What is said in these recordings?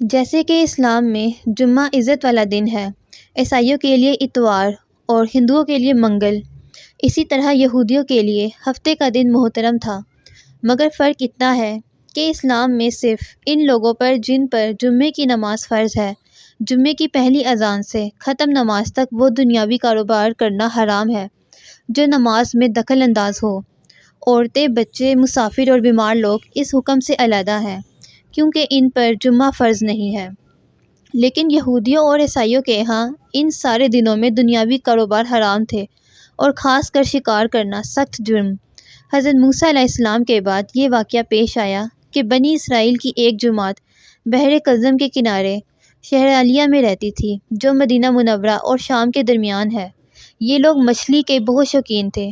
جیسے کہ اسلام میں جمعہ عزت والا دن ہے، عیسائیوں کے لیے اتوار اور ہندوؤں کے لیے منگل، اسی طرح یہودیوں کے لیے ہفتے کا دن محترم تھا۔ مگر فرق اتنا ہے کہ اسلام میں صرف ان لوگوں پر جن پر جمعے کی نماز فرض ہے، جمعے کی پہلی اذان سے ختم نماز تک وہ دنیاوی کاروبار کرنا حرام ہے جو نماز میں دخل انداز ہو۔ عورتیں، بچے، مسافر اور بیمار لوگ اس حکم سے علیحدہ ہیں کیونکہ ان پر جمعہ فرض نہیں ہے۔ لیکن یہودیوں اور عیسائیوں کے ہاں ان سارے دنوں میں دنیاوی کاروبار حرام تھے اور خاص کر شکار کرنا سخت جرم۔ حضرت موسیٰ علیہ السلام کے بعد یہ واقعہ پیش آیا کہ بنی اسرائیل کی ایک جماعت بحر قزم کے کنارے شہر عالیہ میں رہتی تھی جو مدینہ منورہ اور شام کے درمیان ہے۔ یہ لوگ مچھلی کے بہت شوقین تھے۔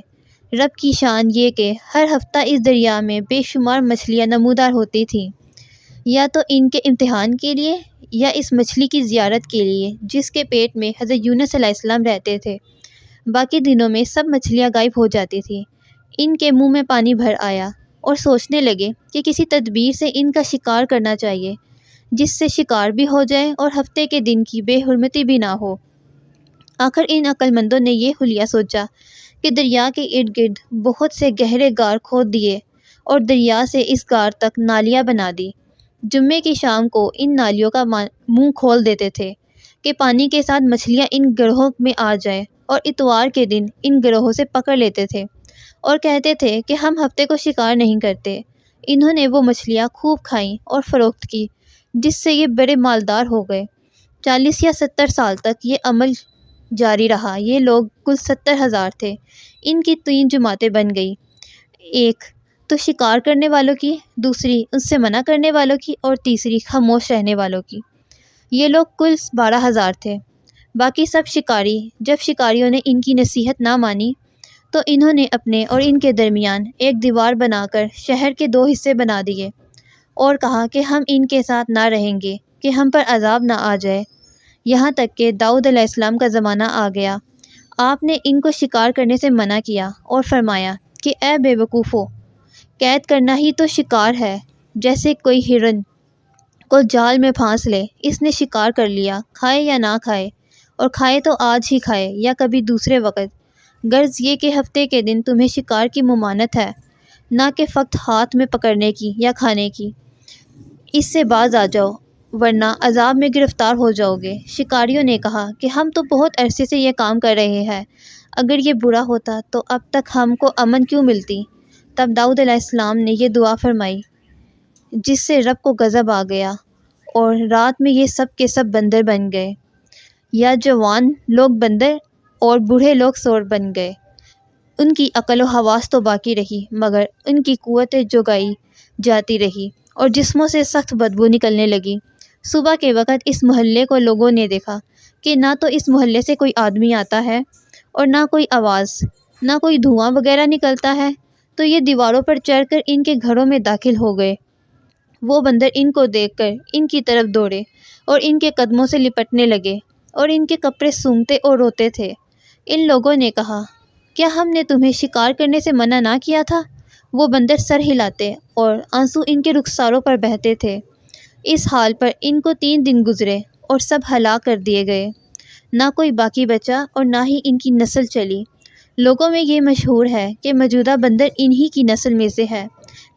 رب کی شان یہ کہ ہر ہفتہ اس دریا میں بے شمار مچھلیاں نمودار ہوتی تھیں، یا تو ان کے امتحان کے لیے یا اس مچھلی کی زیارت کے لیے جس کے پیٹ میں حضرت یونس علیہ السلام رہتے تھے۔ باقی دنوں میں سب مچھلیاں غائب ہو جاتی تھیں۔ ان کے منہ میں پانی بھر آیا اور سوچنے لگے کہ کسی تدبیر سے ان کا شکار کرنا چاہیے جس سے شکار بھی ہو جائے اور ہفتے کے دن کی بے حرمتی بھی نہ ہو۔ آخر ان عقل مندوں نے یہ حلیہ سوچا کہ دریا کے ارد گرد بہت سے گہرے غار کھود دیے اور دریا سے اس غار تک نالیاں بنا دی۔ جمعے کی شام کو ان نالیوں کا منہ کھول دیتے تھے کہ پانی کے ساتھ مچھلیاں ان گرہوں میں آ جائیں اور اتوار کے دن ان گرہوں سے پکڑ لیتے تھے اور کہتے تھے کہ ہم ہفتے کو شکار نہیں کرتے۔ انہوں نے وہ مچھلیاں خوب کھائیں اور فروخت کی جس سے یہ بڑے مالدار ہو گئے۔ 40 یا 70 سال تک یہ عمل جاری رہا۔ یہ لوگ کل 70,000 تھے۔ ان کی 3 جماعتیں بن گئی، ایک تو شکار کرنے والوں کی، دوسری اس سے منع کرنے والوں کی اور تیسری خاموش رہنے والوں کی۔ یہ لوگ کل 12,000 تھے۔ باقی سب شکاری۔ جب شکاریوں نے ان کی نصیحت نہ مانی تو انہوں نے اپنے اور ان کے درمیان ایک دیوار بنا کر شہر کے 2 حصے بنا دیے اور کہا کہ ہم ان کے ساتھ نہ رہیں گے کہ ہم پر عذاب نہ آ جائے۔ یہاں تک کہ داؤد علیہ السلام کا زمانہ آ گیا۔ آپ نے ان کو شکار کرنے سے منع کیا اور فرمایا کہ اے بے وقوفو، قید کرنا ہی تو شکار ہے۔ جیسے کوئی ہرن کو جال میں پھانس لے، اس نے شکار کر لیا، کھائے یا نہ کھائے، اور کھائے تو آج ہی کھائے یا کبھی دوسرے وقت۔ غرض یہ کہ ہفتے کے دن تمہیں شکار کی ممانعت ہے، نہ کہ فقط ہاتھ میں پکڑنے کی یا کھانے کی۔ اس سے باز آ جاؤ ورنہ عذاب میں گرفتار ہو جاؤ گے۔ شکاریوں نے کہا کہ ہم تو بہت عرصے سے یہ کام کر رہے ہیں، اگر یہ برا ہوتا تو اب تک ہم کو امن کیوں ملتی؟ تب داؤد علیہ السلام نے یہ دعا فرمائی جس سے رب کو غضب آ گیا اور رات میں یہ سب کے سب بندر بن گئے، یا جوان لوگ بندر اور بوڑھے لوگ سور بن گئے۔ ان کی عقل و حواس تو باقی رہی مگر ان کی قوت جوگائی جاتی رہی اور جسموں سے سخت بدبو نکلنے لگی۔ صبح کے وقت اس محلے کو لوگوں نے دیکھا کہ نہ تو اس محلے سے کوئی آدمی آتا ہے اور نہ کوئی آواز، نہ کوئی دھواں وغیرہ نکلتا ہے، تو یہ دیواروں پر چڑھ کر ان کے گھروں میں داخل ہو گئے۔ وہ بندر ان کو دیکھ کر ان کی طرف دوڑے اور ان کے قدموں سے لپٹنے لگے اور ان کے کپڑے سونگھتے اور روتے تھے۔ ان لوگوں نے کہا، کیا ہم نے تمہیں شکار کرنے سے منع نہ کیا تھا؟ وہ بندر سر ہلاتے اور آنسو ان کے رخساروں پر بہتے تھے۔ اس حال پر ان کو 3 دن گزرے اور سب ہلاک کر دیے گئے۔ نہ کوئی باقی بچا اور نہ ہی ان کی نسل چلی۔ لوگوں میں یہ مشہور ہے کہ موجودہ بندر انہی کی نسل میں سے ہے،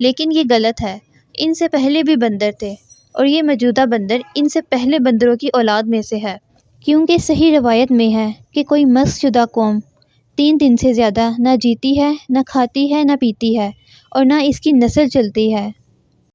لیکن یہ غلط ہے۔ ان سے پہلے بھی بندر تھے اور یہ موجودہ بندر ان سے پہلے بندروں کی اولاد میں سے ہے۔ کیونکہ صحیح روایت میں ہے کہ کوئی مسخ شدہ قوم 3 دن سے زیادہ نہ جیتی ہے، نہ کھاتی ہے، نہ پیتی ہے اور نہ اس کی نسل چلتی ہے۔